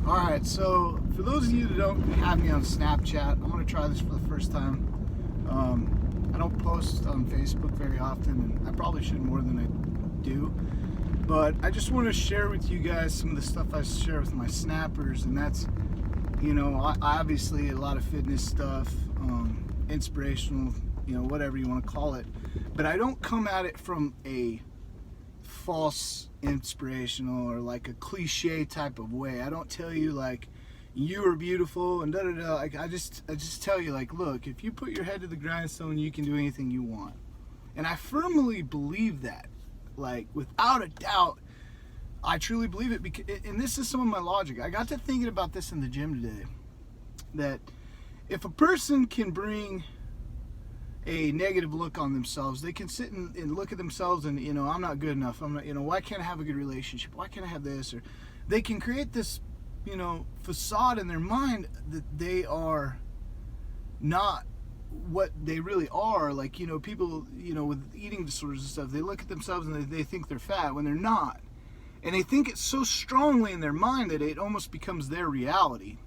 Alright, so for those of you that don't have me on Snapchat, I'm going to try this for the first time. I don't post on Facebook very often, and I probably should more than I do. But I just want to share with you guys some of the stuff I share with my snappers, and that's, obviously a lot of fitness stuff, inspirational, whatever you want to call it. But I don't come at it from a false inspirational or like a cliche type of way. I don't tell you like you are beautiful and da da da. Like I just tell you like, look, if you put your head to the grindstone, you can do anything you want. And I firmly believe that, like without a doubt. I truly believe it, because, and this is some of my logic. I got to thinking about this in the gym today, that if a person can bring a negative look on themselves, they can sit and look at themselves and, I'm not good enough. I'm not, why can't I have a good relationship? Why can't I have this? Or they can create this, facade in their mind that they are not what they really are. Like, people, with eating disorders and stuff, they look at themselves and they think they're fat when they're not. And they think it so strongly in their mind that it almost becomes their reality.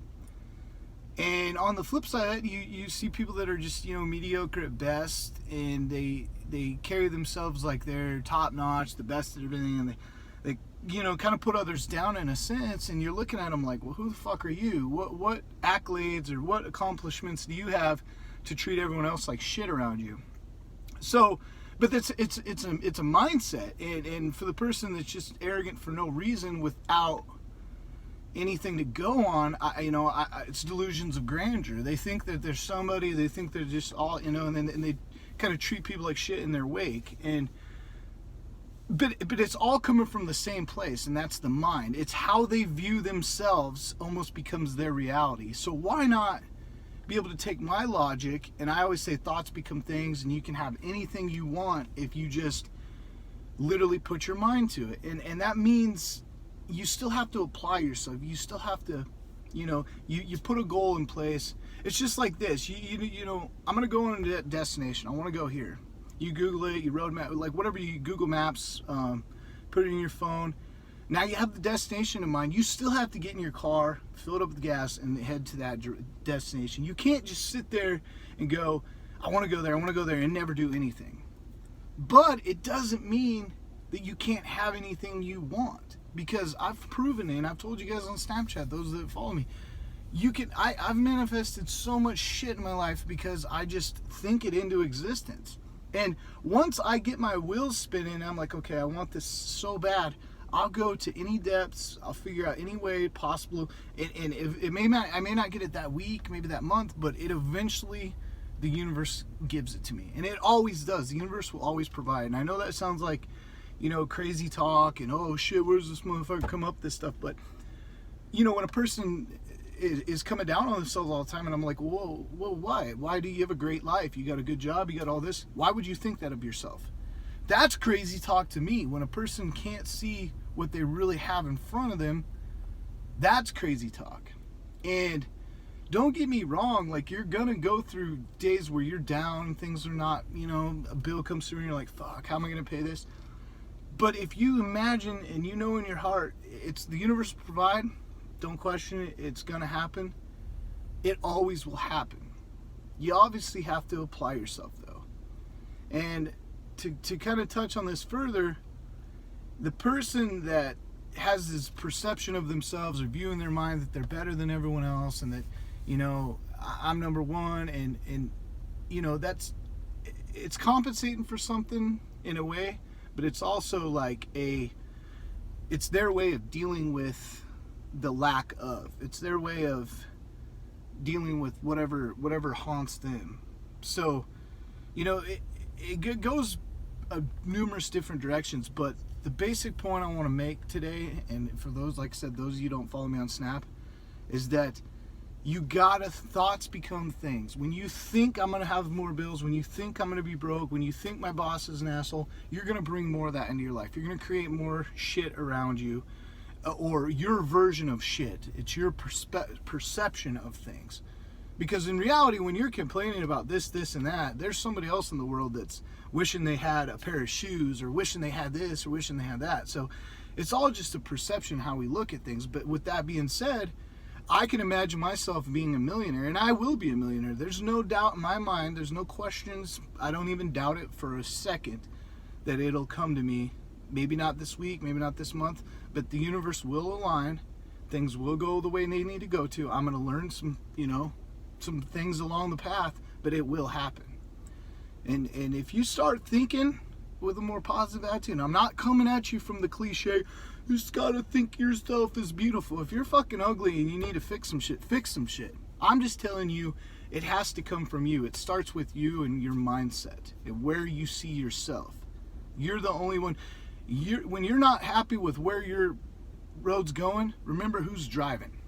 And on the flip side, you see people that are just, mediocre at best, and they carry themselves like they're top notch, the best at everything, and they kind of put others down in a sense, and you're looking at them like, well, who the fuck are you? What accolades or what accomplishments do you have to treat everyone else like shit around you? So, but it's a mindset, and for the person that's just arrogant for no reason without anything to go on, it's delusions of grandeur. They think that there's somebody, they think they're just all, and they kind of treat people like shit in their wake. But it's all coming from the same place, and that's the mind. It's how they view themselves almost becomes their reality. So why not be able to take my logic, and I always say thoughts become things, and you can have anything you want if you just literally put your mind to it. And that means you still have to apply yourself. You still have to, you put a goal in place. It's just like this. I'm going to go on a destination. I want to go here. You Google it, you roadmap, like whatever you Google Maps, put it in your phone. Now you have the destination in mind. You still have to get in your car, fill it up with gas, and head to that destination. You can't just sit there and go, I want to go there, and never do anything. But it doesn't mean that you can't have anything you want. Because I've proven it, and I've told you guys on Snapchat, those that follow me, I've manifested so much shit in my life because I just think it into existence. And once I get my wheels spinning, I'm like, okay, I want this so bad, I'll go to any depths, I'll figure out any way possible, and if I may not get it that week, maybe that month, but it eventually, the universe gives it to me. And it always does. The universe will always provide. And I know that sounds like, crazy talk and, oh shit, where's this motherfucker come up with this stuff? But, when a person is coming down on themselves all the time, and I'm like, whoa, why? Why do you have a great life? You got a good job, you got all this. Why would you think that of yourself? That's crazy talk to me. When a person can't see what they really have in front of them, that's crazy talk. And don't get me wrong, like, you're gonna go through days where you're down, things are not, a bill comes through and you're like, fuck, how am I gonna pay this? But if you imagine and in your heart, it's the universe will provide, don't question it, it's gonna happen. It always will happen. You obviously have to apply yourself though. And to kind of touch on this further, the person that has this perception of themselves or view in their mind that they're better than everyone else, and that, I'm number one, and it's compensating for something in a way. But it's also like it's their way of dealing with the lack of. It's their way of dealing with whatever haunts them. So, it goes numerous different directions. But the basic point I want to make today, and for those, like I said, those of you who don't follow me on Snap, is that thoughts become things. When you think I'm going to have more bills, when you think I'm going to be broke, when you think my boss is an asshole, you're going to bring more of that into your life. You're going to create more shit around you, or your version of shit. It's your perception of things. Because in reality, when you're complaining about this, and that, there's somebody else in the world that's wishing they had a pair of shoes, or wishing they had this, or wishing they had that. So it's all just a perception how we look at things. But with that being said, I can imagine myself being a millionaire, and I will be a millionaire. There's no doubt in my mind. There's no questions. I don't even doubt it for a second that it'll come to me. Maybe not this week, maybe not this month, but the universe will align. Things will go the way they need to go to. I'm going to learn some things along the path, but it will happen. And if you start thinking with a more positive attitude, and I'm not coming at you from the cliche, you just gotta think yourself is beautiful. If you're fucking ugly and you need to fix some shit, fix some shit. I'm just telling you, it has to come from you. It starts with you and your mindset and where you see yourself. You're the only one. When you're not happy with where your road's going, remember who's driving.